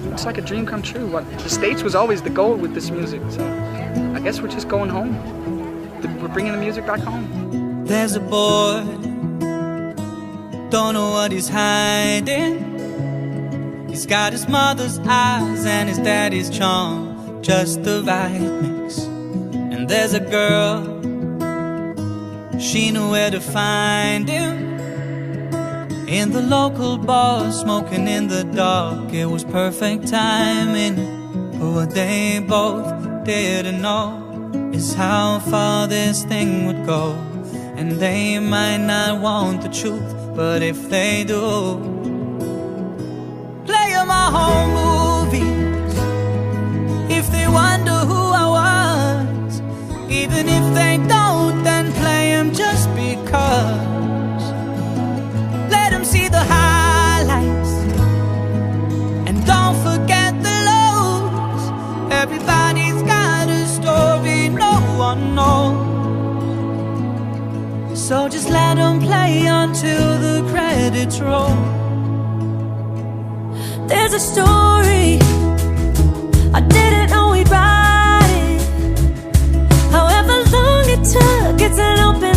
Looks like a dream come true. What the States was always the goal with this music, so I guess we're just going home. We're bringing the music back home. There's a boy, don't know what he's hiding. He's got his mother's eyes and his daddy's charm, just the right mix. And there's a girl, she knew where to find him. In the local bar, smoking in the dark, it was perfect timing. But what they both didn't know is how far this thing would go. And they might not want the truth, but if they do, play 'em my home movies. If they wonder who I was, even if they don't, then play 'em just because. Let 'em see the highlights and don't forget the lows. Everybody's got a story no one knows. So just let 'em play until the credits roll. There's a story I didn't know we'd write it. However long it took, it's an open